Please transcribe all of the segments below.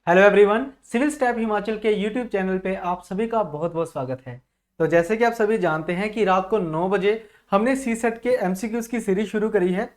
Hello everyone, civil step Himachal के YouTube channel पे आप सभी का बहुत बहुत स्वागत है। तो जैसे कि आप सभी जानते हैं कि रात को 9 बजे हमने सी सेट के एमसीक्यूज की सीरीज शुरू करी है,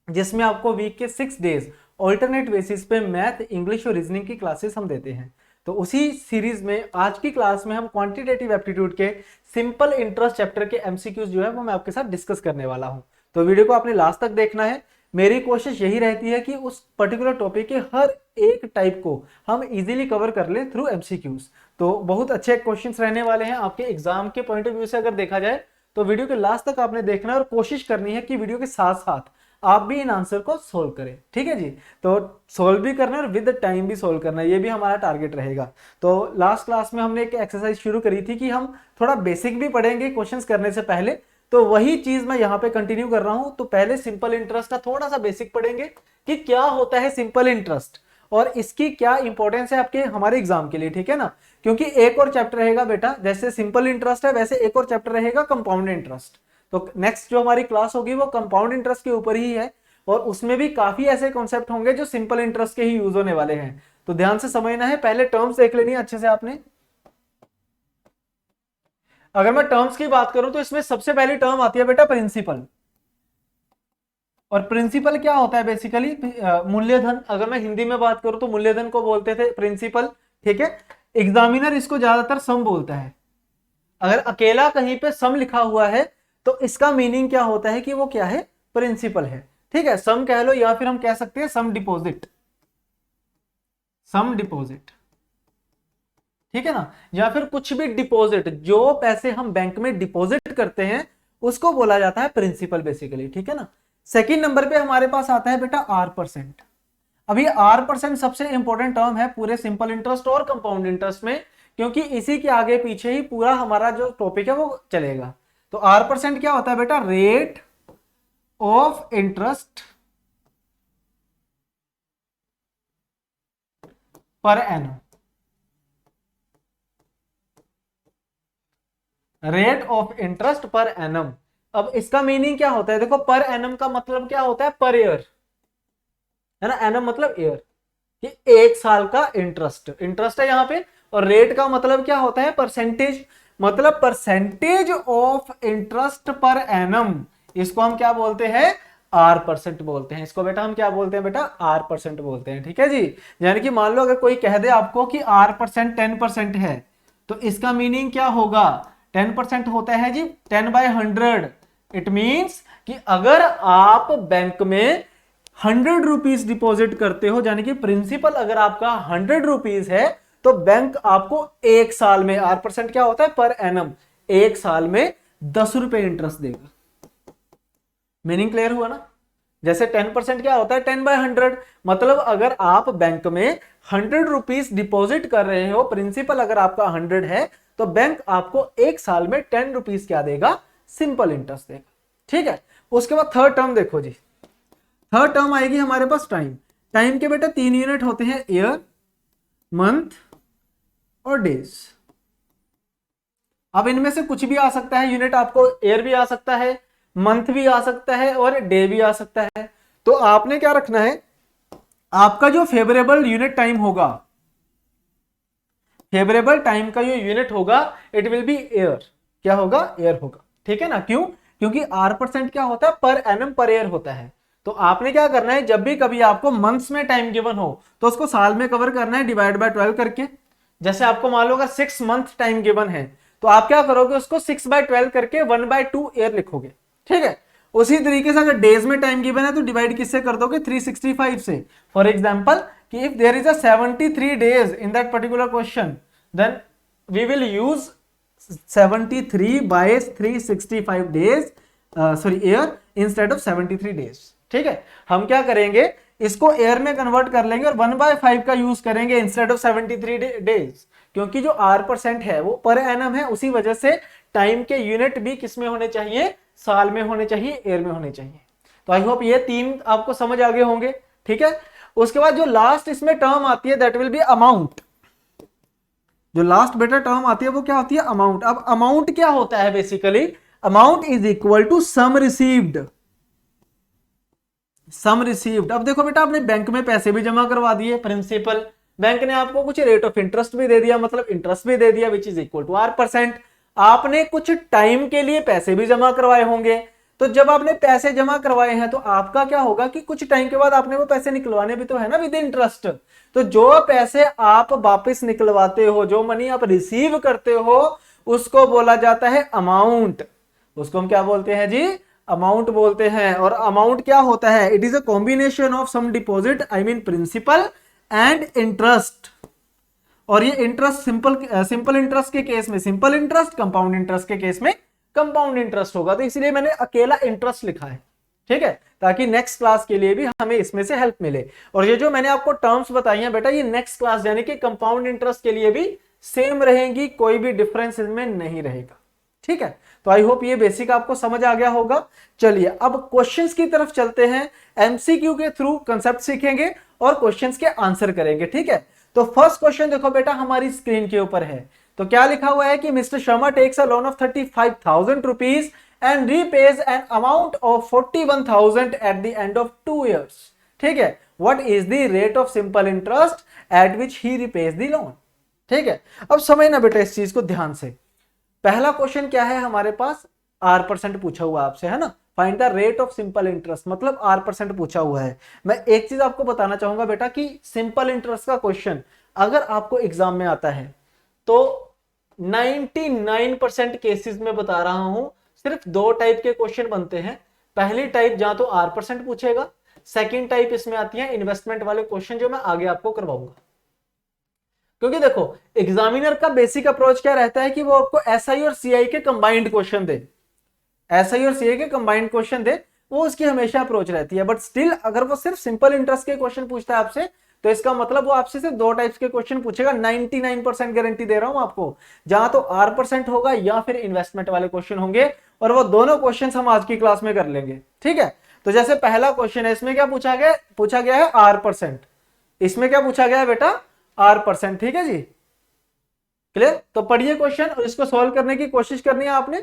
जिसमें आपको वीक के 6 डेज ऑल्टरनेट बेसिस पे मैथ, इंग्लिश और रीजनिंग की क्लासेस हम देते हैं। तो उसी सीरीज में आज की क्लास में हम क्वांटिटेटिव एप्टीट्यूड के सिंपल इंटरेस्ट चैप्टर के एमसीक्यूज जो है वो मैं आपके साथ डिस्कस करने वाला हूँ। तो वीडियो को आपने लास्ट तक देखना है। मेरी कोशिश यही रहती है कि उस पर्टिकुलर टॉपिक के हर एक टाइप को हम इजीली कवर कर ले थ्रू एमसीक्यूज। तो बहुत अच्छे क्वेश्चंस रहने वाले हैं आपके एग्जाम के पॉइंट ऑफ व्यू से अगर देखा जाए तो वीडियो के लास्ट तक आपने देखना है और कोशिश करनी है कि वीडियो के साथ साथ आप भी इन आंसर को सोल्व करें। ठीक है जी, तो सोल्व भी करना है और विद टाइम भी सोल्व करना है, ये भी हमारा टारगेट रहेगा। तो लास्ट क्लास में हमने एक एक्सरसाइज शुरू करी थी कि हम थोड़ा बेसिक भी पढ़ेंगे क्वेश्चंस करने से पहले, तो वही चीज मैं यहाँ पे कंटिन्यू कर रहा हूं। तो पहले सिंपल इंटरेस्ट का थोड़ा सा बेसिक पढ़ेंगे कि क्या होता है सिंपल इंटरेस्ट और इसकी क्या इंपॉर्टेंस है आपके हमारे एग्जाम के लिए, ठीक है ना। क्योंकि एक और चैप्टर रहेगा बेटा, जैसे सिंपल इंटरेस्ट है वैसे एक और चैप्टर रहेगा कंपाउंड इंटरेस्ट। तो नेक्स्ट जो हमारी क्लास होगी वो कंपाउंड इंटरेस्ट के ऊपर ही है और उसमें भी काफी ऐसे कॉन्सेप्ट होंगे जो सिंपल इंटरेस्ट के ही यूज होने वाले हैं। तो ध्यान से समझना है, पहले टर्म्स देख लेनी है अच्छे से आपने। अगर मैं टर्म्स की बात करूं तो इसमें सबसे पहली टर्म आती है बेटा प्रिंसिपल। और प्रिंसिपल क्या होता है बेसिकली? मूल्यधन। अगर मैं हिंदी में बात करूं तो मूल्यधन को बोलते थे प्रिंसिपल, ठीक है। एग्जामिनर इसको ज्यादातर सम बोलता है। अगर अकेला कहीं पे सम लिखा हुआ है तो इसका मीनिंग क्या होता है कि वो क्या है? प्रिंसिपल है, ठीक है। सम कह लो या फिर हम कह सकते हैं सम डिपॉजिट, सम डिपॉजिट, ठीक है ना। या फिर कुछ भी डिपॉजिट, जो पैसे हम बैंक में डिपॉजिट करते हैं उसको बोला जाता है प्रिंसिपल बेसिकली, ठीक है ना। सेकंड नंबर पे हमारे पास आता है बेटा आर परसेंट। अभी आर परसेंट सबसे इंपॉर्टेंट टर्म है पूरे सिंपल इंटरेस्ट और कंपाउंड इंटरेस्ट में, क्योंकि इसी के आगे पीछे ही पूरा हमारा जो टॉपिक है वो चलेगा। तो आर परसेंट क्या होता है बेटा? Rate of interest per annum. Rate of interest per annum. अब इसका मीनिंग क्या होता है? देखो, पर एनम का मतलब क्या होता है? पर ईयर, है ना। एनम मतलब ईयर, कि एक साल का इंटरेस्ट, इंटरेस्ट है यहाँ पे। और रेट का मतलब क्या होता है? परसेंटेज, मतलब percentage of interest per annum. इसको हम क्या बोलते हैं? आर परसेंट बोलते हैं। इसको बेटा हम क्या बोलते हैं? बेटा आर परसेंट बोलते हैं, ठीक है जी। यानी कि मान लो अगर कोई कह दे आपको कि आर परसेंट 10% है, तो इसका मीनिंग क्या होगा? 10% होता है जी 10/100। इट मीन्स कि अगर आप बैंक में 100 रुपीज डिपॉजिट करते हो, यानी कि प्रिंसिपल अगर आपका 100 रुपीज है, तो बैंक आपको एक साल में, आर परसेंट क्या होता है? पर एनम, एक साल में 10 रुपए इंटरेस्ट देगा। मीनिंग क्लियर हुआ ना। जैसे 10% क्या होता है? 10/100। मतलब अगर आप बैंक में 100 रुपीज डिपॉजिट कर रहे हो, प्रिंसिपल अगर आपका 100 है, तो बैंक आपको एक साल में 10 रुपीज क्या देगा? सिंपल इंटरेस्ट देगा, ठीक है। उसके बाद थर्ड टर्म देखो जी। थर्ड टर्म आएगी हमारे पास टाइम। टाइम के बेटा 3 यूनिट होते हैं, ईयर, मंथ और डेज। अब इनमें से कुछ भी आ सकता है यूनिट, आपको ईयर भी आ सकता है, मंथ भी आ सकता है और डे भी आ सकता है। तो आपने क्या रखना है? आपका जो फेवरेबल यूनिट टाइम होगा, फेवरेबल टाइम का जो यूनिट होगा, इट विल बी ईयर। क्या होगा? ईयर होगा, ठीक है ना। क्यों? क्योंकि आर परसेंट क्या होता है? पर एनम पर ईयर होता है। तो आपने क्या करना है, जब भी कभी आपको मंथ्स में टाइम गिवन हो तो उसको साल में कवर करना है, डिवाइड बाय 12 करके। जैसे आपको मान लो अगर 6 मंथ टाइम गिवन है, तो आप क्या करोगे? उसको 6/12 करके 1/2 ईयर लिखोगे, ठीक है। उसी तरीके से अगर डेज में टाइम गिवन है तो डिवाइड किससे कर दोगे? 365 से। फॉर एग्जाम्पल कि if there is a 73 days in that particular question, then we will use 73/365 days, sorry year, instead of 73 days, ठीक है। हम क्या करेंगे? इसको ईयर में कन्वर्ट कर लेंगे और 1/5 का यूज करेंगे इंस्टेड ऑफ 73 डेज, क्योंकि जो आर परसेंट है वो पर एनम है। उसी वजह से टाइम के यूनिट भी किस में होने चाहिए? साल में होने चाहिए, ईयर में होने चाहिए। तो आई होप ये तीन आपको समझ आ गए होंगे, ठीक है। उसके बाद जो लास्ट इसमें टर्म आती है, दैट विल बी अमाउंट। जो लास्ट बेटा टर्म आती है वो क्या होती है? अमाउंट। अब अमाउंट क्या होता है basically? Amount is equal to sum received, sum received. अब देखो बेटा, आपने बैंक में पैसे भी जमा करवा दिए, प्रिंसिपल, बैंक ने आपको कुछ रेट ऑफ इंटरेस्ट भी दे दिया, मतलब इंटरेस्ट भी दे दिया which is equal to R%। आपने कुछ टाइम के लिए पैसे भी जमा करवाए होंगे, तो जब आपने पैसे जमा करवाए हैं तो आपका क्या होगा कि कुछ टाइम के बाद आपने वो पैसे निकलवाने भी तो है ना विद इंटरेस्ट। तो जो पैसे आप वापस निकलवाते हो, जो मनी आप रिसीव करते हो, उसको बोला जाता है अमाउंट। उसको हम क्या बोलते हैं जी? अमाउंट बोलते हैं। और अमाउंट क्या होता है? It is a combination of sum deposit, I mean principal and interest. और ये इंटरेस्ट सिंपल इंटरेस्ट के केस में सिंपल इंटरेस्ट, कंपाउंड इंटरेस्ट के केस में कंपाउंड इंटरेस्ट होगा। तो इसलिए मैंने अकेला इंटरेस्ट लिखा है, ठीक है, ताकि नेक्स्ट क्लास के लिए भी हमें इसमें से हेल्प मिले। और ये जो मैंने आपको टर्म्स बताई हैं बेटा, ये नेक्स्ट क्लास यानी कि कंपाउंड इंटरेस्ट के लिए भी सेम रहेंगी, कोई भी डिफरेंस इनमें नहीं रहेगा, ठीक है। तो आई होप ये बेसिक आपको समझ आ गया होगा। चलिए अब क्वेश्चंस की तरफ चलते हैं। एमसीक्यू के थ्रू कंसेप्ट सीखेंगे और क्वेश्चंस के आंसर करेंगे, ठीक है। तो फर्स्ट क्वेश्चन देखो बेटा, हमारी स्क्रीन के ऊपर है। तो क्या लिखा हुआ है कि mister Sharma takes a loan of 35,000 rupees and repays an amount of 41,000 at the end of 2 years, ठीक है। What is the rate of simple interest at which he repays the loan, ठीक है। अब समझना बेटा इस चीज को ध्यान से। पहला क्वेश्चन क्या है हमारे पास? R% पूछा हुआ आपसे, है ना। Find the rate of simple interest, मतलब R% पूछा हुआ है। मैं एक चीज आपको बताना चाहूंगा बेटा कि सिंपल इंटरेस्ट का क्वेश्चन अगर आपको एग्जाम में आता है तो 99% केसेस में बता रहा हूं, सिर्फ 2 टाइप के क्वेश्चन बनते हैं। पहली टाइप जहां तो R% पूछेगा, सेकेंड टाइप इसमें आती है इन्वेस्टमेंट वाले क्वेश्चन, जो मैं आगे आपको करवाऊंगा। क्योंकि देखो एग्जामिनर का बेसिक अप्रोच क्या रहता है कि वो आपको एसआई और सीआई के कंबाइंड क्वेश्चन दे, एसआई और सीआई के कंबाइंड क्वेश्चन दे, वो उसकी हमेशा अप्रोच रहती है। बट स्टिल अगर वो सिर्फ सिंपल इंटरेस्ट के क्वेश्चन पूछता है आपसे, तो इसका मतलब वो आपसे सिर्फ 2 टाइप्स के क्वेश्चन पूछेगा। 99% गारंटी दे रहा हूं आपको, जहां तो R% होगा या फिर इन्वेस्टमेंट वाले क्वेश्चन होंगे। और वो दोनों क्वेश्चन हम आज की क्लास में कर लेंगे, ठीक है। तो जैसे पहला क्वेश्चन है, इसमें क्या पूछा गया है R%। इसमें क्या पूछा गया है बेटा? R%, ठीक है जी, क्लियर। तो पढ़िए क्वेश्चन और इसको सॉल्व करने की कोशिश करनी है आपने,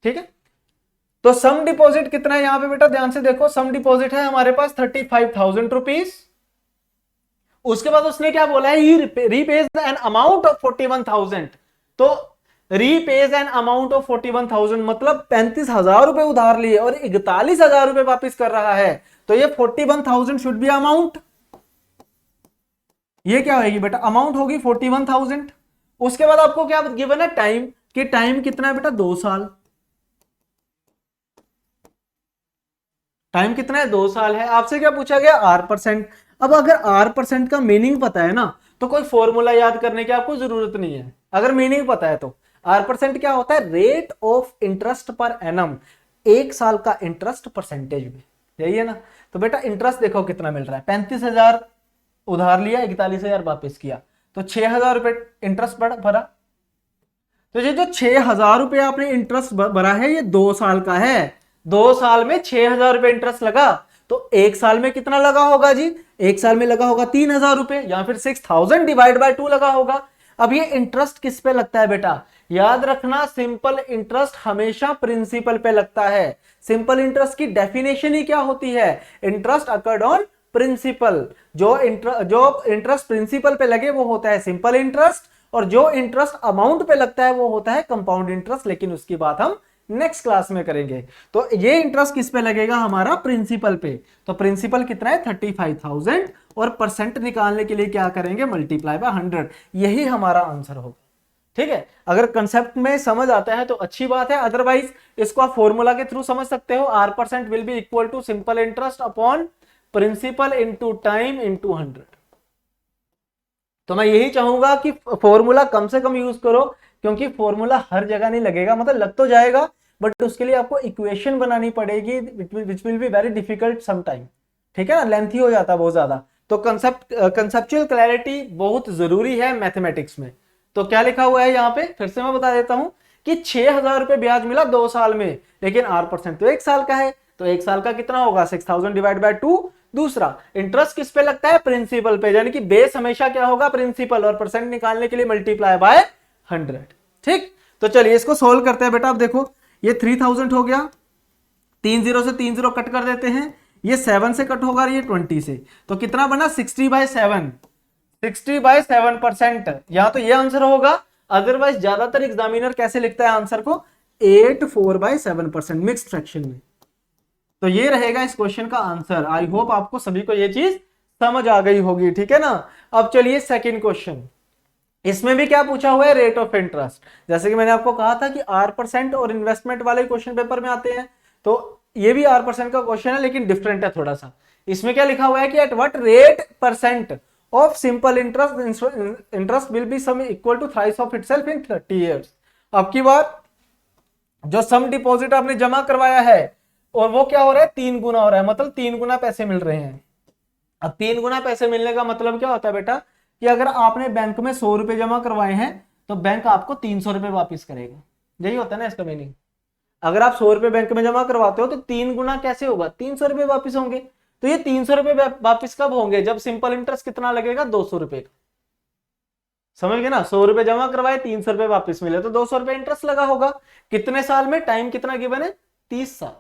ठीक है। तो सम डिपॉजिट कितना है यहां पे बेटा? ध्यान से देखो, सम डिपॉजिट है हमारे पास 35,000 रुपीज। उसके बाद उसने क्या बोला है? ही रीपेज एन अमाउंट ऑफ 41,000। तो रीपेज एन अमाउंट ऑफ 41,000 मतलब 35,000 रुपए उधार लिए और 41,000 रुपए वापिस कर रहा है। तो ये 41,000 शुड बी अमाउंट। ये क्या होगी बेटा? अमाउंट होगी 41,000। उसके बाद आपको क्या गिवन है? टाइम, कि टाइम कितना है बेटा? 2 साल। टाइम कितना है? 2 साल है। आपसे क्या पूछा गया? R%। अब अगर R% का मीनिंग पता है ना, तो कोई फॉर्मूला याद करने की आपको जरूरत नहीं है, अगर मीनिंग पता है तो। R% क्या होता है? Rate of interest per annum, 1 साल का इंटरेस्ट परसेंटेज में, यही है ना। तो बेटा इंटरेस्ट देखो कितना मिल रहा है, 35,000 उधार लिया, 41,000 वापस किया, तो 6,000 रुपए इंटरेस्ट भरा। तो ये जो 6,000 रुपए आपने इंटरेस्ट भरा है, ये 2 साल का है। 2 साल में 6,000 रुपए इंटरेस्ट लगा, तो 1 साल में कितना लगा होगा जी? 1 साल में लगा होगा 3,000 रुपए, या फिर 6,000 डिवाइड बाय 2 लगा होगा। अब ये इंटरेस्ट किस पे लगता है बेटा? याद रखना, सिंपल इंटरेस्ट हमेशा प्रिंसिपल पे लगता है। सिंपल इंटरेस्ट की डेफिनेशन ही क्या होती है? Interest accrued on principal. जो इंटरेस्ट प्रिंसिपल पे लगे वो होता है सिंपल इंटरेस्ट, और जो इंटरेस्ट अमाउंट पे लगता है वो होता है कंपाउंड इंटरेस्ट। लेकिन उसकी बात हम नेक्स्ट क्लास में करेंगे। तो ये इंटरेस्ट किस पे लगेगा? हमारा प्रिंसिपल पे। तो प्रिंसिपल कितना है? 35,000, और परसेंट निकालने के लिए क्या करेंगे? Multiply by 100। यही हमारा आंसर होगा, ठीक है। अगर कंसेप्ट में समझ आता है तो अच्छी बात है, अदरवाइज इसको आप फॉर्मूला के थ्रू समझ सकते हो। R% will be equal to simple interest upon principal into time into 100। तो मैं यही चाहूंगा कि फॉर्मूला कम से कम यूज करो, क्योंकि फॉर्मूला हर जगह नहीं लगेगा, मतलब लग तो जाएगा, बट उसके लिए आपको इक्वेशन बनानी पड़ेगी, which will be very difficult some time, ठीक है ना, लेंथी हो जाता है बहुत ज्यादा। तो कंसेप्चुअल क्लैरिटी बहुत जरूरी है मैथमेटिक्स में। तो क्या लिखा हुआ है यहाँ पे, फिर से मैं बता देता हूं कि 6,000 रुपए ब्याज मिला 2 साल में, लेकिन R% तो 1 साल का है, तो 1 साल का कितना होगा? 6,000 डिवाइड बाय 2। दूसरा, इंटरेस्ट किस पे लगता है? प्रिंसिपल पे, यानी कि बेस हमेशा क्या होगा? प्रिंसिपल, और परसेंट निकालने के लिए मल्टीप्लाई बाय 100, ठीक। तो चलिए इसको सोल्व करते हैं बेटा। अब देखो ये 3,000 हो गया, 3 0 से 3 0 कट कर देते हैं, ये 7 से कट होगा, ये 20 से, तो कितना बना? 60/7। 60/7%, या तो ये आंसर होगा, अदरवाइज ज्यादातर एग्जामिनर कैसे लिखता है आंसर को, 84/7% मिक्स फ्रैक्शन में। तो ये रहेगा इस क्वेश्चन का आंसर। आई होप आपको सभी को ये चीज समझ आ गई होगी, ठीक है ना। अब चलिए सेकंड क्वेश्चन, इसमें भी क्या पूछा हुआ है, रेट ऑफ इंटरेस्ट। जैसे कि मैंने आपको कहा था कि R% और इन्वेस्टमेंट वाले क्वेश्चन पेपर में आते हैं, तो ये भी R% का क्वेश्चन है लेकिन डिफरेंट है थोड़ा सा। इसमें क्या लिखा हुआ है कि at what rate percent of simple interest will be sum equal to thrice of itself in 30 years. अब की बार जो सम डिपॉजिट आपने जमा करवाया है और वो क्या हो रहा है, 3 गुना हो रहा है, मतलब 3 गुना पैसे मिल रहे हैं। अब 3 गुना पैसे मिलने का मतलब क्या होता है बेटा, कि अगर आपने बैंक में 100 रुपए जमा करवाए हैं तो बैंक आपको 300 रुपए वापिस करेगा। यही होता है ना इसका मीनिंग। अगर आप 100 रुपए बैंक में जमा करवाते हो तो 3 गुना कैसे होगा, 300 रुपए वापिस होंगे। तो ये 300 रुपए वापिस कब होंगे, जब सिंपल इंटरेस्ट कितना लगेगा, 200 रुपए का। समझ गए ना, 100 रुपए जमा करवाए, 300 रुपए वापिस मिले तो 200 रुपए इंटरेस्ट लगा होगा। कितने साल में, टाइम कितना गिवन है, 30 साल।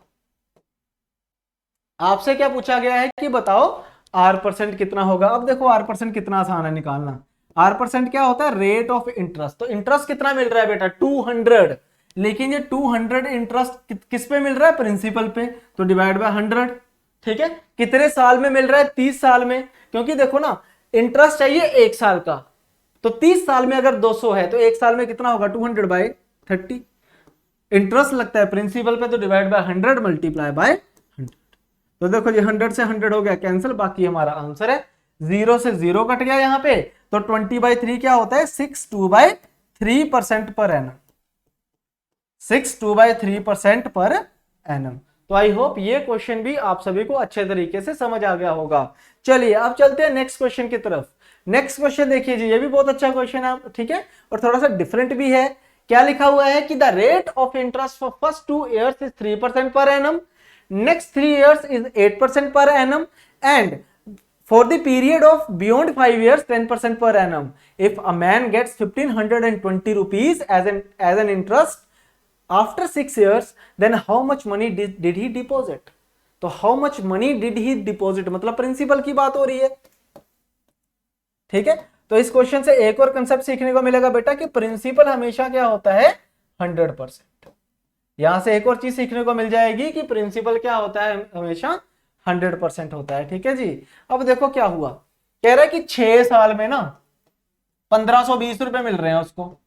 आपसे क्या पूछा गया है कि बताओ R% कितना होगा। अब देखो R% कितना आसान है निकालना। R% क्या होता है, रेट ऑफ इंटरेस्ट। तो इंटरेस्ट कितना मिल रहा है बेटा, 200, लेकिन ये 200 इंटरेस्ट किस पे मिल रहा है, प्रिंसिपल पे, तो डिवाइड बाय 100। ठीक है, कितने साल में मिल रहा है, 30 साल में। क्योंकि देखो ना, इंटरेस्ट चाहिए 1 साल का, तो 30 साल में अगर 200 है तो 1 साल में कितना होगा, 200/30। इंटरेस्ट लगता है प्रिंसिपल पे, तो डिवाइड बाय 100 मल्टीप्लाई बाय 100। तो देखो ये 100 से 100 हो गया कैंसिल, बाकी हमारा आंसर है 0 से 0 कट गया यहाँ पे। तो 20/3 क्या होता है, 62/3% पर एनम, 62/3% पर एनम। तो आई होप ये क्वेश्चन भी आप सभी को अच्छे तरीके से समझ आ गया होगा। चलिए अब चलते हैं नेक्स्ट क्वेश्चन की तरफ। नेक्स्ट क्वेश्चन देखिए जी, ये भी बहुत अच्छा क्वेश्चन है, ठीक है, और थोड़ा सा डिफरेंट भी है। क्या लिखा हुआ है कि the rate of interest for first 2 years is 3% per annum, next 3 years is 8% per annum, and for the period of beyond 5 years 10% per annum. If a man gets 1520 rupees as an interest after 6 years, then how much money did he deposit? तो how much money did he deposit मतलब principal की बात हो रही है। ठीक है, तो इस क्वेश्चन से एक और कंसेप्ट सीखने को मिलेगा बेटा कि प्रिंसिपल हमेशा क्या होता है, 100%। यहां से एक और चीज सीखने को मिल जाएगी कि प्रिंसिपल क्या होता है, हमेशा 100% होता है। ठीक है जी, अब देखो क्या हुआ, कह रहा है कि 6 साल में ना 1520 रुपए मिल रहे हैं उसको।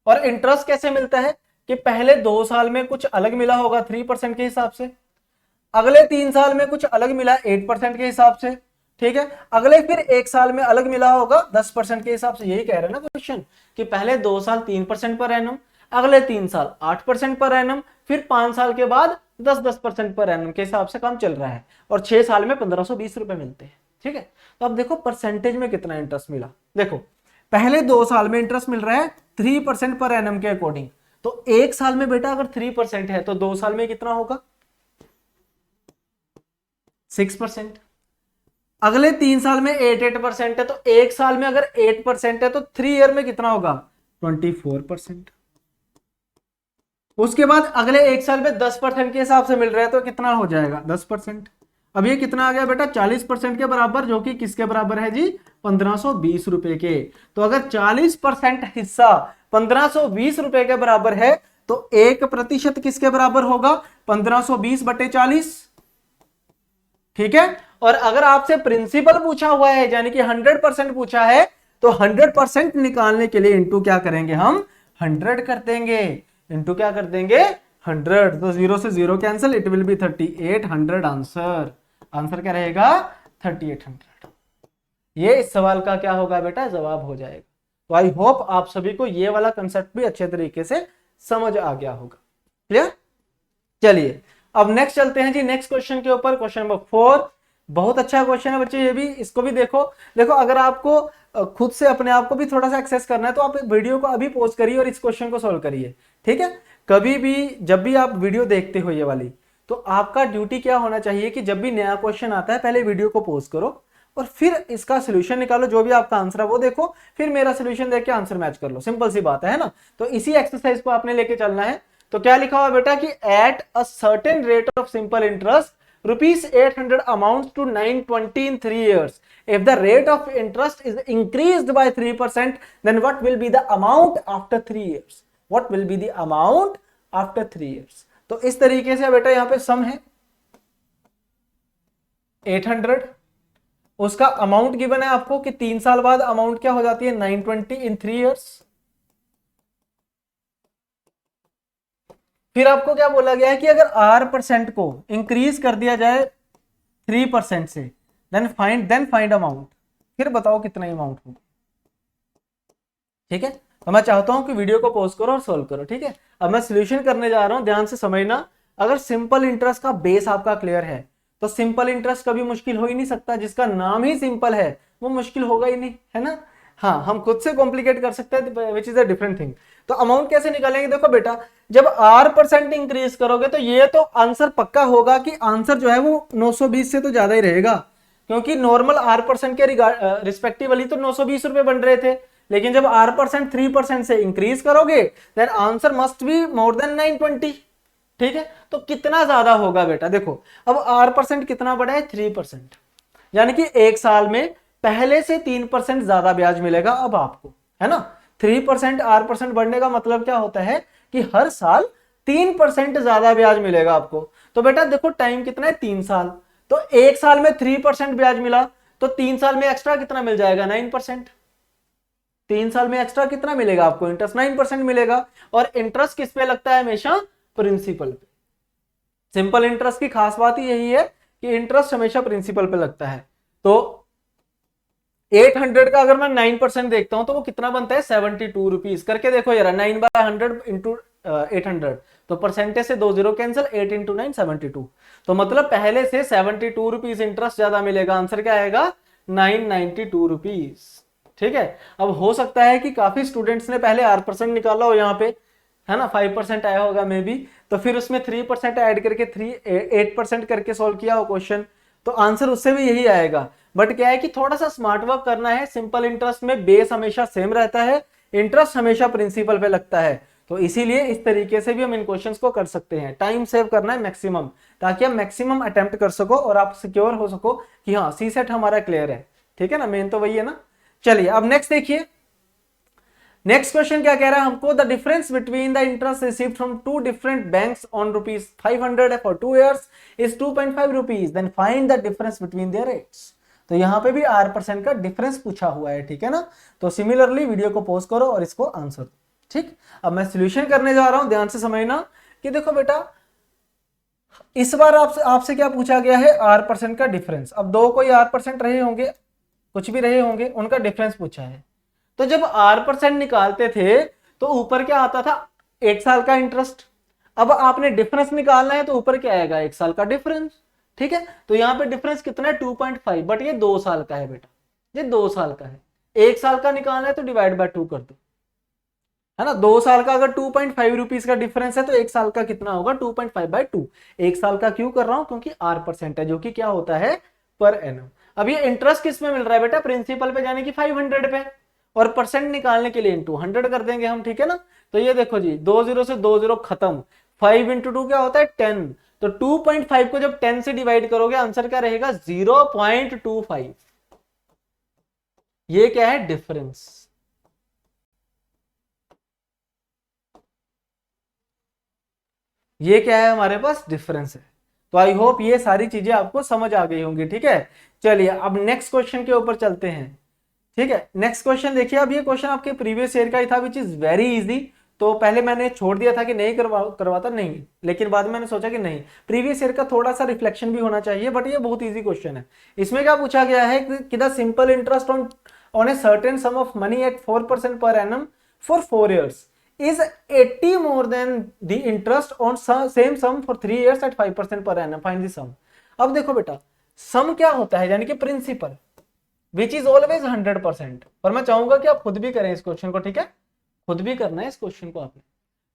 और इंटरेस्ट कैसे मिलता है कि पहले 2 साल में कुछ अलग मिला होगा 3% के हिसाब से, अगले 3 साल में कुछ अलग मिला 8% के हिसाब से, ठीक है, अगले फिर 1 साल में अलग मिला होगा 10% के हिसाब से। यही कह रहे हैं ना क्वेश्चन कि पहले 2 साल 3% पर एनम, अगले 3 साल 8% पर एनम, फिर 5 साल के बाद 10% पर एनम के हिसाब से काम चल रहा है, और 6 साल में 1520 रुपए मिलते हैं। ठीक है, तो अब देखो परसेंटेज में कितना इंटरेस्ट मिला। देखो पहले 2 साल में इंटरेस्ट मिल रहा है 3% पर एनम के अकॉर्डिंग, तो 1 साल में बेटा अगर 3% है तो 2 साल में कितना होगा, 6%। अगले 3 साल में 8% है, तो 1 साल में अगर 8% है तो 3 ईयर में कितना होगा, 24%। उसके बाद अगले 1 साल में 10% के हिसाब से मिल रहा है तो कितना हो जाएगा, 10%। अब ये कितना आ गया बेटा, 40% के बराबर, जो कि किसके बराबर है जी, 1520 रुपए के। तो अगर 40% हिस्सा 1520 रुपए के बराबर है तो 1% किसके बराबर होगा, 1520/40। ठीक है, और अगर आपसे प्रिंसिपल पूछा हुआ है यानी कि 100% पूछा है, तो 100% निकालने के लिए इंटू क्या करेंगे, हम 100 कर देंगे। इंटू क्या कर देंगे, 100। तो 0 से 0 cancel, it will be 3800 answer. Answer क्या रहेगा, 3800। ये इस सवाल का क्या होगा बेटा, जवाब हो जाएगा। तो आई होप आप सभी को ये वाला कंसेप्ट भी अच्छे तरीके से समझ आ गया होगा। क्लियर। चलिए अब नेक्स्ट चलते हैं जी नेक्स्ट क्वेश्चन के ऊपर, क्वेश्चन नंबर 4। बहुत अच्छा क्वेश्चन है बच्चे, ये भी, इसको भी देखो। देखो अगर आपको खुद से अपने आप को भी थोड़ा सा एक्सेस करना है तो आप वीडियो को अभी पॉज करिए और इस क्वेश्चन को सॉल्व करिए। ठीक है, कभी भी जब भी आप वीडियो देखते हो ये वाली, तो आपका ड्यूटी क्या होना चाहिए कि जब भी नया क्वेश्चन आता है पहले वीडियो को पॉज करो और फिर इसका सोल्यूशन निकालो, जो भी आपका आंसर है वो देखो, फिर मेरा सोल्यूशन देख के आंसर मैच कर लो। सिंपल सी बात है ना। तो इसी एक्सरसाइज को आपने लेके चलना है। तो क्या लिखा हुआ बेटा कि at a certain rate of simple interest ₹800 amounts to 920 in 3 years. If the rate of interest is increased by 3%, then what will be the amount after 3 years? What will be the amount after 3 years? तो इस तरीके से बेटा यहां पे सम है 800, उसका amount given है आपको कि 3 साल बाद अमाउंट क्या हो जाती है 920 इन 3 years. फिर आपको क्या बोला गया है कि अगर R% को इंक्रीज कर दिया जाए 3% से, देन फाइंड अमाउंट. फिर बताओ कितना अमाउंट होगा. ठीक है, तो मैं चाहता हूं कि वीडियो को पॉज करो और सॉल्व करो. ठीक है, अब मैं सॉल्यूशन करने जा रहा हूं, ध्यान से समझना. अगर सिंपल इंटरेस्ट का बेस आपका क्लियर है तो सिंपल इंटरेस्ट कभी मुश्किल हो ही नहीं सकता. जिसका नाम ही सिंपल है वो मुश्किल होगा ही नहीं, है ना. हाँ, हम खुद से कॉम्प्लिकेट कर सकते हैं, which is a different thing. तो अमाउंट कैसे निकालेंगे? देखो बेटा, जब R% इंक्रीज करोगे तो ये तो आंसर पक्का होगा कि आंसर जो है वो 920 से तो ज्यादा ही रहेगा, क्योंकि नॉर्मल R% के रिस्पेक्टिवली तो 920 रुपए बन रहे थे. लेकिन जब R% 3% से इंक्रीज करोगे then answer must be more than 920. ठीक है, तो कितना ज्यादा होगा बेटा? देखो, अब R% कितना बढ़ा है 3%, यानी कि एक साल में पहले से 3% ज्यादा ब्याज मिलेगा अब आपको, है ना. 3% R% बढ़ने का मतलब क्या होता है कि हर साल 3% ज्यादा ब्याज मिलेगा आपको. तो बेटा देखो, टाइम कितना है 3 साल. तो एक साल में 3% ब्याज मिला तो 3 साल में एक्स्ट्रा कितना मिल जाएगा 9%. 3 साल में एक्स्ट्रा कितना मिलेगा आपको? इंटरेस्ट 9% मिलेगा. और इंटरेस्ट किस पे लगता है? हमेशा प्रिंसिपल पे. सिंपल इंटरेस्ट की खास बात ही यही है कि इंटरेस्ट हमेशा प्रिंसिपल पे लगता है. तो 800 का अगर मैं 9% देखता हूं तो वो कितना बनता है 72 रुपीज. करके देखो जरा, 9/100 इंटू 800, तो परसेंटेज से 2 0 कैंसिल, 8 इंटू 9 72. तो मतलब पहले से 72 रुपीज इंटरेस्ट ज्यादा मिलेगा. आंसर क्या आएगा 992 रुपीज. ठीक है, अब हो सकता है कि काफी स्टूडेंट्स ने पहले R% निकाला हो यहाँ पे, है ना, 5% आया होगा मे बी, तो फिर उसमें 3% ऐड करके 8% करके सॉल्व किया हो क्वेश्चन, तो आंसर उससे भी यही आएगा. बट क्या है कि थोड़ा सा स्मार्ट वर्क करना है. सिंपल इंटरेस्ट में बेस हमेशा सेम रहता है, इंटरेस्ट हमेशा प्रिंसिपल पे लगता है. तो इसीलिए इस तरीके से भी हम इन क्वेश्चंस को कर सकते हैं. टाइम सेव करना है मैक्सिमम, ताकि आप मैक्सिमम अटेम्प्ट कर सको और आप सिक्योर हो सको कि हाँ सी सेट हमारा क्लियर है. ठीक है ना, मेन तो वही है ना. चलिए अब नेक्स्ट देखिए. नेक्स्ट क्वेश्चन क्या कह रहा है हमको? The difference between the interest received from two different banks on ₹500 for 2 years is 2.5 rupees. Then find the difference between their rates. तो यहां पे भी R% का डिफरेंस पूछा हुआ है. ठीक है ना, तो सिमिलरली वीडियो को पॉज करो और इसको आंसर दो. ठीक, अब मैं सॉल्यूशन करने जा रहा हूं, ध्यान से समझना कि देखो बेटा, इस बार आपसे क्या पूछा गया है? R% का डिफरेंस. अब दो कोई R% रहे होंगे, कुछ भी रहे होंगे, उनका डिफरेंस पूछा है. तो जब R% निकालते थे तो ऊपर क्या आता था? 1 साल का इंटरेस्ट. अब आपने डिफरेंस निकालना है तो ऊपर क्या आएगा? 1 साल का डिफरेंस. ठीक है, तो यहां पे डिफरेंस कितना है 2.5, बट ये 2 साल का है बेटा, ये 2 साल का है. 1 साल का निकालना है तो डिवाइड बाय 2 कर दो, है ना. 2 साल का अगर 2.5 रुपीज का डिफरेंस है तो 1 साल का कितना होगा 2.5/2. 1 साल का क्यों कर रहा हूं? क्योंकि R% है, जो कि क्या होता है पर एनम. अब ये इंटरेस्ट किस में मिल रहा है बेटा? प्रिंसिपल पे, यानी कि 500 पे, और परसेंट निकालने के लिए इंटू 100 कर देंगे हम. ठीक है ना, तो ये देखो जी, 2 0 से 2 0 खत्म. 5 इंटू 2 क्या होता है 10. तो 2.5 को जब 10 से डिवाइड करोगे आंसर क्या रहेगा 0.25. ये क्या है? डिफरेंस. ये क्या है हमारे पास? डिफरेंस है. तो आई होप ये सारी चीजें आपको समझ आ गई होंगी. ठीक है, चलिए अब नेक्स्ट क्वेश्चन के ऊपर चलते हैं. ठीक है, नेक्स्ट क्वेश्चन देखिए. अब ये क्वेश्चन आपके प्रीवियस ईयर का ही था, विच इज वेरी इजी. तो पहले मैंने छोड़ दिया था कि नहीं करवाता नहीं, लेकिन बाद में मैंने सोचा कि नहीं, प्रीवियस ईयर का थोड़ा सा रिफ्लेक्शन भी होना चाहिए. बट ये बहुत इजी क्वेश्चन है. इसमें क्या पूछा गया है कि the simple interest on a certain some of money at 4% per annum for 4 years is 80 more than the interest on same sum for 3 years at 5% per annum. Find the sum. अब देखो बेटा, सम क्या होता है? यानी कि प्रिंसिपल, विच इज ऑलवेज 100%. पर मैं चाहूंगा कि आप खुद भी करें इस क्वेश्चन को. ठीक है, खुद भी करना है इस क्वेश्चन को आपने.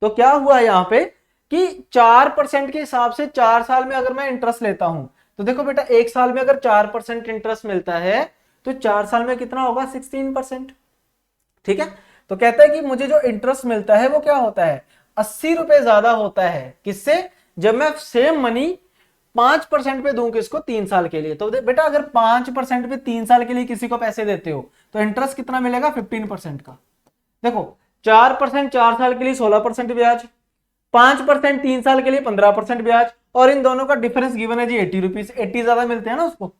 तो क्या हुआ यहां पे कि 4% के हिसाब से 4 साल में अगर मैं इंटरेस्ट लेता हूं, तो देखो बेटा, 1 साल में अगर 4% इंटरेस्ट मिलता है तो 4 साल में कितना होगा 16%. ठीक है, तो कहता है कि मुझे जो इंटरेस्ट मिलता है वो क्या होता है 80 रुपए ज्यादा होता है. किससे? जब मैं सेम मनी 5% पे दूं किसको, 3 साल के लिए। तो बेटा अगर 5% पे 3 साल के लिए किसी को पैसे देते हो तो इंटरेस्ट कितना मिलेगा, 15% का। देखो 4% 4 साल के लिए 16% ब्याज, 5% 3 साल के लिए 15% ब्याज, और इन दोनों का डिफरेंस गिवन है जी 80 रुपीज। 80 ज्यादा मिलते हैं ना उसको,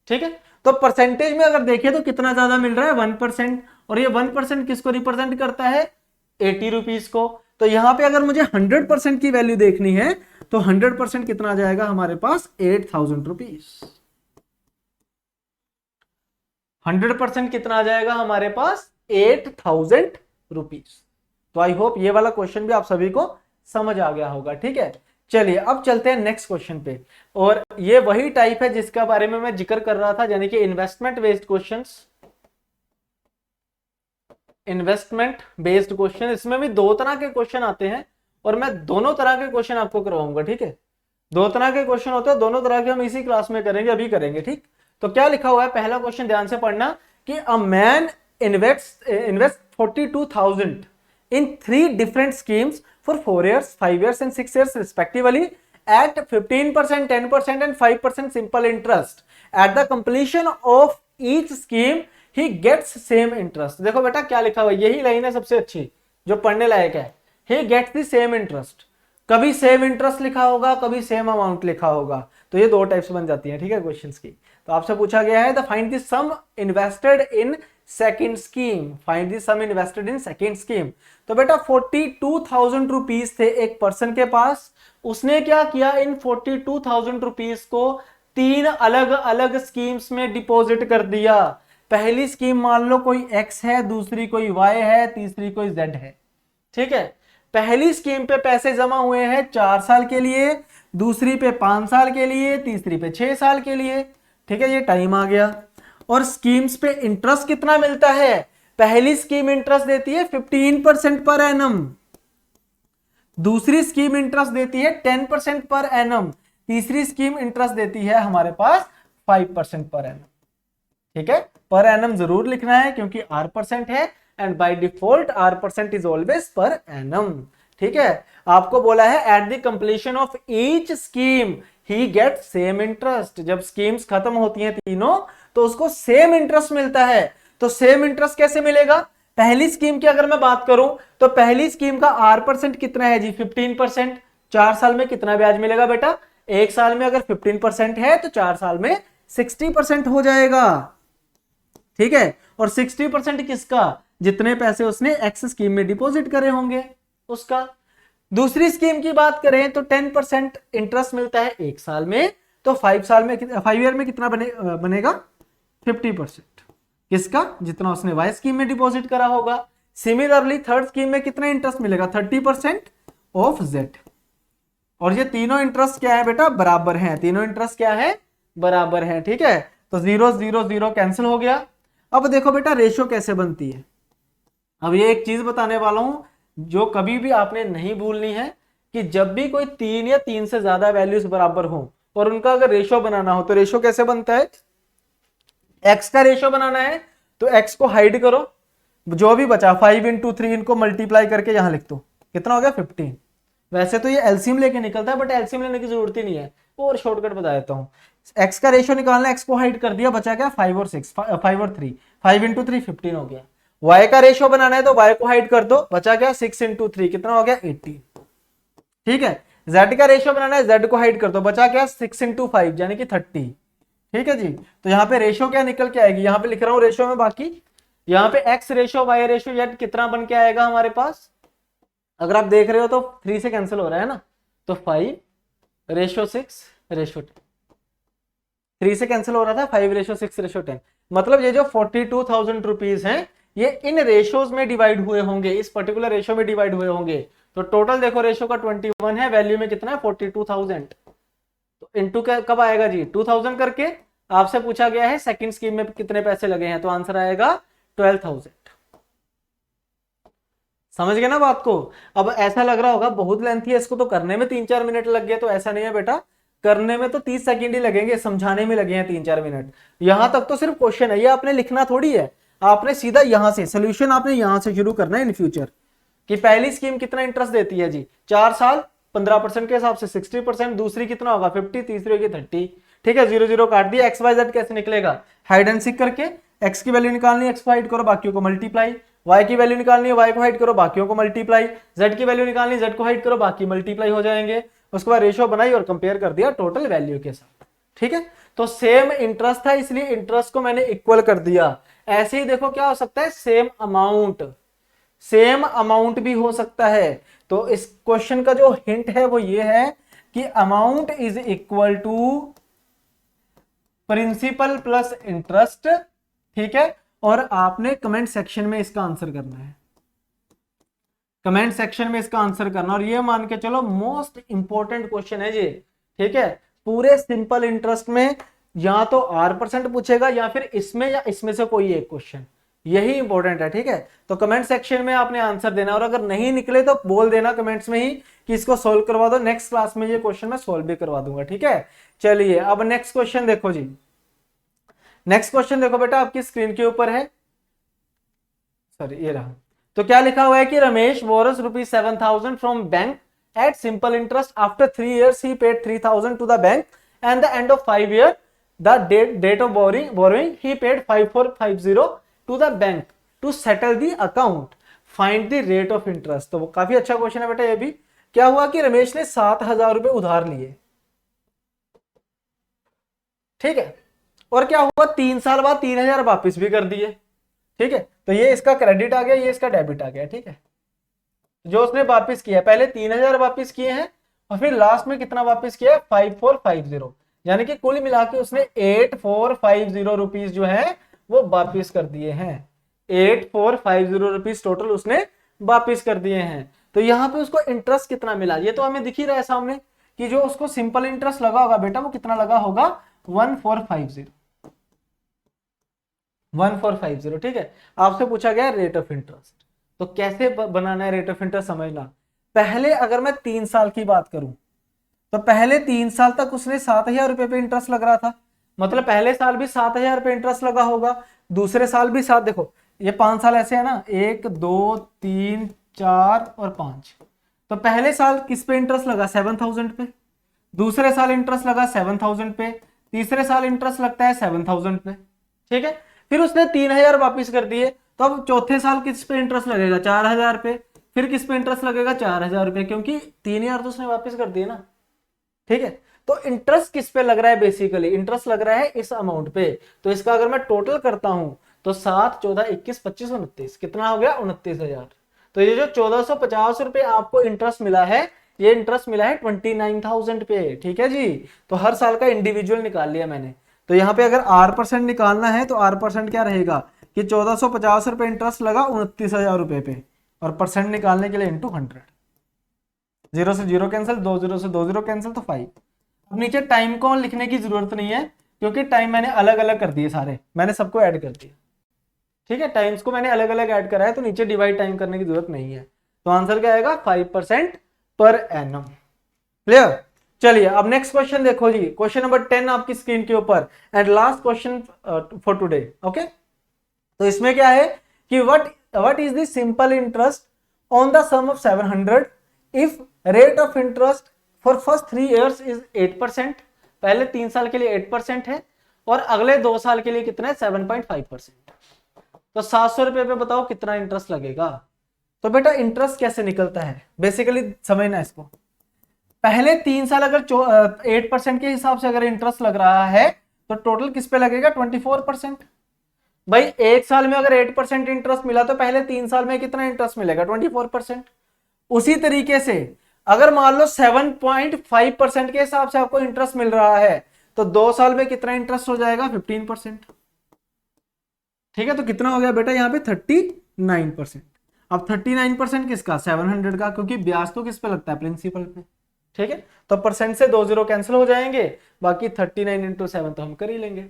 ठीक है। तो परसेंटेज में अगर देखें तो कितना ज्यादा मिल रहा है, 1%, और ये 1% किसको रिप्रेजेंट करता है, 80 रुपीज को। तो यहां पे अगर मुझे 100% की वैल्यू देखनी है तो 100% कितना आ जाएगा हमारे पास, 8000 रुपीज। 100% कितना आ जाएगा हमारे पास, 8000 रुपीज। तो आई होप ये वाला क्वेश्चन भी आप सभी को समझ आ गया होगा, ठीक है। चलिए अब चलते हैं नेक्स्ट क्वेश्चन पे, और ये वही टाइप है जिसका बारे में मैं जिक्र कर रहा था, यानी कि investment based questions. Investment based question, इसमें भी 2 तरह के क्वेश्चन आते हैं और मैं दोनों तरह के क्वेश्चन आपको करवाऊंगा, ठीक है। 2 तरह के क्वेश्चन होते हैं, दोनों तरह के हम इसी क्लास में करेंगे, अभी करेंगे, ठीक। तो क्या लिखा हुआ है, पहला क्वेश्चन ध्यान से पढ़ना कि a man invest 42,000 in 3 different schemes for 4 years, 5 years and 6 years respectively at 15%, 10% and 5% simple interest. At the completion of each scheme, he gets same interest. देखो बेटा क्या लिखा हुआ है, यही लाइन है सबसे अच्छी जो पढ़ने लायक है। He gets the same interest. कभी सेम इंटरेस्ट लिखा होगा, कभी सेम अमाउंट लिखा होगा, तो ये 2 टाइप्स बन जाती हैं, ठीक है, क्वेश्चंस की। तो आपसे पूछा गया है the find the sum invested in second scheme, find the sum invested in second scheme. तो बेटा 42,000 रुपीज थे एक पर्सन के पास, उसने क्या किया, इन 42,000 रुपीज को 3 अलग अलग स्कीम्स में डिपॉजिट कर दिया। पहली स्कीम मान लो कोई एक्स है, दूसरी कोई वाई है, तीसरी कोई जेड है, ठीक है। पहली स्कीम पे पैसे जमा हुए हैं 4 साल के लिए, दूसरी पे 5 साल के लिए, तीसरी पे 6 साल के लिए, ठीक है। ये टाइम आ गया। और स्कीम्स पे इंटरेस्ट कितना मिलता है, पहली स्कीम इंटरेस्ट देती है 15% पर एनम, दूसरी स्कीम इंटरेस्ट देती है 10% पर एनम, तीसरी स्कीम इंटरेस्ट देती है हमारे पास 5% पर एनम, ठीक है। पर एनम जरूर लिखना है क्योंकि R% है, and by default R% is always per annum, ठीक है। आपको बोला है at the completion of each scheme he get same interest. जब स्कीम्स खत्म होती हैं तीनों तो उसको सेम इंटरेस्ट मिलता है। तो सेम इंटरेस्ट कैसे मिलेगा, पहली स्कीम की अगर मैं बात करूं तो पहली स्कीम का R% कितना है जी, 15%। 4 साल में कितना ब्याज मिलेगा बेटा, 1 साल में अगर 15% है तो 4 साल में 60% हो जाएगा, ठीक है। और 60% किसका, जितने पैसे उसने एक्स स्कीम में डिपॉजिट करे होंगे उसका। दूसरी स्कीम की बात करें तो 10% इंटरेस्ट मिलता है 1 साल में, तो 5 ईयर में कितना बनेगा 50%, किसका, जितना उसने वाई स्कीम में डिपॉजिट करा होगा। सिमिलरली थर्ड स्कीम में कितना इंटरेस्ट मिलेगा, 30% ऑफ जेड। और ये तीनों इंटरेस्ट क्या है बेटा, बराबर हैं, तीनों इंटरेस्ट क्या है, बराबर हैं, ठीक है। तो 0 0 0 कैंसिल हो गया। अब देखो बेटा रेशियो कैसे बनती है। अब ये एक चीज बताने वाला हूं जो कभी भी आपने नहीं भूलनी है कि जब भी कोई 3 या 3 से ज्यादा वैल्यूज बराबर हो और उनका अगर रेशियो बनाना हो तो रेशियो कैसे बनता है, एक्स का रेशियो बनाना है तो एक्स को हाइड करो, जो भी बचा 5 × 3 इनको मल्टीप्लाई करके यहां लिख दो, कितना हो गया 15। वैसे तो ये एलसीएम लेके निकलता है बट एलसीएम लेने की जरूरत ही नहीं है, और शॉर्टकट बता देता हूं। एक्स का रेशियो निकालना, एक्स को हाइड कर दिया, बचा क्या 5 और 6, 5 और 3, 5 × 3 15 हो गया। y का रेशियो बनाना है तो y को हाइड कर दो, बचा क्या 6 × 3, कितना हो गया 18, ठीक है। z का रेशियो बनाना है, z को हाइड कर दो, बचा क्या 6 × 5 यानी कि 30, ठीक है जी। तो यहाँ पे रेशियो क्या निकल के आएगी, यहाँ पे लिख रहा हूं रेशियो में, बाकी यहाँ पे x ratio y ratio z कितना बन के आएगा हमारे पास, अगर आप देख रहे हो तो 3 से कैंसिल हो रहा है ना, तो 5:6:10, 3 से कैंसिल हो रहा था, 5:6:10, मतलब ये जो 42,000 रुपीज हैं ये इन रेशियोज में डिवाइड हुए होंगे, इस पर्टिकुलर रेशियो में डिवाइड हुए होंगे। तो टोटल देखो रेशियो का 21 है, वैल्यू में कितना है 42,000, तो इनटू कब आएगा जी 2000 करके। आपसे पूछा गया है सेकंड स्कीम में कितने पैसे लगे हैं, तो आंसर आएगा 12,000। समझ गए ना बात को। अब ऐसा लग रहा होगा बहुत लेंथी है, इसको तो करने में 3-4 मिनट लग गए, तो ऐसा नहीं है बेटा, करने में तो 30 सेकंड ही लगेंगे, समझाने में लगे हैं 3-4 मिनट। यहां तक तो सिर्फ क्वेश्चन है, ये आपने लिखना थोड़ी है, आपने सीधा यहां से सोल्यूशन आपने यहां से शुरू करना है इन फ्यूचर कि पहली स्कीम कितना इंटरेस्ट देती है जी 4 साल, 15% के हिसाब से 60%, दूसरी कितना होगा 50, तीसरी होगी 30। ठीक है, 0 0 काट दिया। एक्स वाई जेड कैसे निकलेगा, हाइड एंड सीक करके। एक्स की वैल्यू निकालनी है, एक्स को हाइड करो, बाकियों को मल्टीप्लाई। वाई की वैल्यू निकालनी है, वाई को हाइड करो, बाकियों को मल्टीप्लाई। जेड की वैल्यू निकालनी है, जेड को हाइड करो, बाकी मल्टीप्लाई हो जाएंगे। उसके बाद रेशियो बनाई और कंपेयर कर दिया टोटल वैल्यू के साथ। ठीक है, तो सेम इंटरेस्ट था इसलिए इंटरेस्ट को मैंने इक्वल कर दिया। ऐसे ही देखो क्या हो सकता है, सेम अमाउंट भी हो सकता है। तो इस क्वेश्चन का जो हिंट है वो ये है कि amount is equal to principal plus interest. ठीक है, और आपने कमेंट सेक्शन में इसका आंसर करना है, कमेंट सेक्शन में इसका आंसर करना। और ये मान के चलो मोस्ट इंपॉर्टेंट क्वेश्चन है ये। ठीक है, पूरे सिंपल इंटरेस्ट में या तो R% पूछेगा या फिर इसमें या इसमें से कोई एक क्वेश्चन, यही इंपॉर्टेंट है। ठीक है, तो कमेंट सेक्शन में आपने आंसर देना, और अगर नहीं निकले तो बोल देना कमेंट्स में ही कि इसको सोल्व करवा दो, नेक्स्ट क्लास में ये क्वेश्चन मैं सोल्व भी करवा दूंगा। ठीक है, चलिए अब नेक्स्ट क्वेश्चन देखो जी। नेक्स्ट क्वेश्चन देखो बेटा, आपकी स्क्रीन के ऊपर है, सॉरी ये रहा। तो क्या लिखा हुआ है कि Ramesh borers ₹7,000 from bank at simple interest. After 3 years he paid 3,000 to the bank and the end of 5 year the date of borrowing he paid 5,450 to the bank to settle the account, find the rate of interest। तो वो काफी अच्छा question है बेटा ये भी। क्या हुआ कि रमेश ने 7,000 रुपए उधार लिए। ठीक है, और क्या हुआ 3 साल बाद 3,000 वापिस भी कर दिए। ठीक है, तो ये इसका क्रेडिट आ गया, ये इसका डेबिट आ गया। ठीक है, जो उसने वापिस किया, पहले 3,000 वापिस किए हैं और फिर लास्ट में कितना वापिस किया है 5,450, यानी कि कुल मिला के उसने 8,450 रुपीज जो है वो वापिस कर दिए हैं। 8,450 रुपीज टोटल उसने वापिस कर दिए हैं। तो यहाँ पे उसको इंटरेस्ट कितना मिला ये तो हमें दिख ही रहा है सामने कि जो उसको सिंपल इंटरेस्ट लगा होगा बेटा वो कितना लगा होगा 1450। ठीक है, आपसे पूछा गया रेट ऑफ इंटरेस्ट, तो कैसे बनाना है रेट ऑफ इंटरेस्ट समझना। पहले अगर मैं 3 साल की बात करूं तो पहले 3 साल तक उसने 7,000 रुपए पे इंटरेस्ट लग रहा था, मतलब पहले साल भी 7,000 रुपए इंटरेस्ट लगा होगा, दूसरे साल भी 7। देखो ये 5 साल ऐसे है ना, 1 2 3 4 और 5। तो पहले साल किस पे इंटरेस्ट लगा 7,000 पे, दूसरे साल इंटरेस्ट लगा 7,000 पे, तीसरे साल इंटरेस्ट लगता है 7,000 पे। ठीक है, फिर उसने 3,000 वापिस कर दिए, तो अब चौथे साल किस पे इंटरेस्ट लगेगा 4,000 पे, फिर किस पे इंटरेस्ट लगेगा 4,000 रुपए, क्योंकि 3,000 तो उसने वापिस कर दिए ना। ठीक है, तो इंटरेस्ट किस पे लग रहा है, बेसिकली इंटरेस्ट लग रहा है इस अमाउंट पे। तो इसका अगर मैं टोटल करता हूं तो 7 14 21 25 29 कितना हो गया 29,000। तो ये जो 1,450 रुपए आपको इंटरेस्ट मिला है, ये इंटरेस्ट मिला है 29,000 पे। ठीक है जी, तो हर साल का इंडिविजुअल निकाल लिया मैंने। तो यहाँ पे अगर R% निकालना है तो R% क्या रहेगा कि 1,450 रुपए इंटरेस्ट लगा 29,000 रुपए पे, और परसेंट निकालने के लिए इंटू 100। 0 से 0 कैंसिल, 2 0 से 2 0 कैंसिल, तो 5। अब नीचे टाइम को लिखने की जरूरत नहीं है क्योंकि टाइम मैंने अलग अलग कर दिए सारे, मैंने सबको ऐड कर दिया। ठीक है, टाइम्स को मैंने अलग अलग ऐड करा है, तो नीचे डिवाइड टाइम करने की जरूरत नहीं है। तो आंसर क्या आएगा 5% पर एनम। क्लियर, चलिए अब नेक्स्ट क्वेश्चन देखो जी, क्वेश्चन नंबर 10 आपकी स्क्रीन के ऊपर, and last question for today. Okay, तो इसमें क्या है कि what is the simple interest on the sum of 700 if rate of interest for first 3 years is 8%। पहले 3 साल के लिए 8% है और अगले 2 साल के लिए कितना है 7.5%। तो 700 रुपए पे बताओ कितना इंटरेस्ट लगेगा। तो बेटा इंटरेस्ट कैसे निकलता है बेसिकली समझना इसको। पहले 3 साल अगर 8% के हिसाब से अगर इंटरेस्ट लग रहा है तो टोटल किस पे लगेगा 24%। भाई एक साल में अगर 8% इंटरेस्ट मिला तो पहले 3 साल में कितना इंटरेस्ट मिलेगा 24%। उसी तरीके से अगर मान लो 7.5% के हिसाब से आपको इंटरेस्ट मिल रहा है तो 2 साल में कितना इंटरेस्ट हो जाएगा 15%। ठीक है, तो कितना हो गया बेटा यहाँ पे 39%। अब 39% किसका 700 का, क्योंकि ब्याज तो किस पे लगता है प्रिंसिपल पे। ठीक है, तो परसेंट से 2 0 कैंसिल हो जाएंगे, बाकी 39 इंटू 7 तो हम कर ही लेंगे।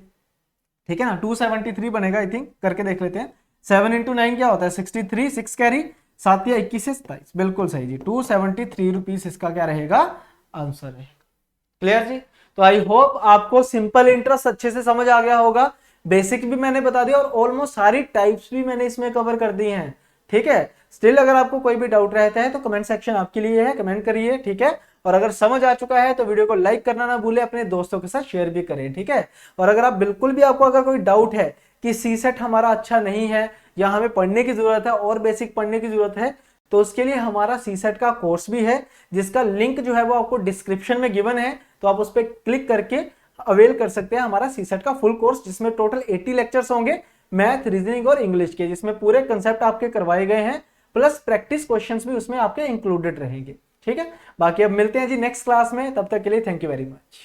ठीक है ना, 273 बनेगा आई थिंक, करके देख लेते हैं। 7 इंटू 9 क्या होता है 63, 6 कैरी 7 या 21 से 27, बिल्कुल सही जी। 273 रुपीज इसका क्या रहेगा आंसर है। क्लियर जी, तो आई होप आपको सिंपल इंटरेस्ट अच्छे से समझ आ गया होगा। बेसिक भी मैंने बता दिया और ऑलमोस्ट सारी टाइप्स भी मैंने इसमें कवर कर दी हैं। ठीक है, स्टिल अगर आपको कोई भी डाउट रहता है तो कमेंट सेक्शन आपके लिए है, कमेंट करिए। ठीक है, और अगर समझ आ चुका है तो वीडियो को लाइक करना ना भूले, अपने दोस्तों के साथ शेयर भी करें, ठीक है। और अगर आप बिल्कुल भी आपको अगर कोई डाउट है कि सीसेट हमारा अच्छा नहीं है या हमें पढ़ने की जरूरत है और बेसिक पढ़ने की जरूरत है, तो उसके लिए हमारा सीसेट का कोर्स भी है, जिसका लिंक जो है वो आपको डिस्क्रिप्शन में गिवन है, तो आप उस पर क्लिक करके अवेल कर सकते हैं हमारा सीसेट का फुल कोर्स, जिसमें टोटल 80 लेक्चर्स होंगे मैथ, रीजनिंग और इंग्लिश के, जिसमें पूरे कंसेप्ट आपके करवाए गए हैं, प्लस प्रैक्टिस क्वेश्चंस भी उसमें आपके इंक्लूडेड रहेंगे, ठीक है। बाकी अब मिलते हैं जी नेक्स्ट क्लास में, तब तक के लिए थैंक यू वेरी मच।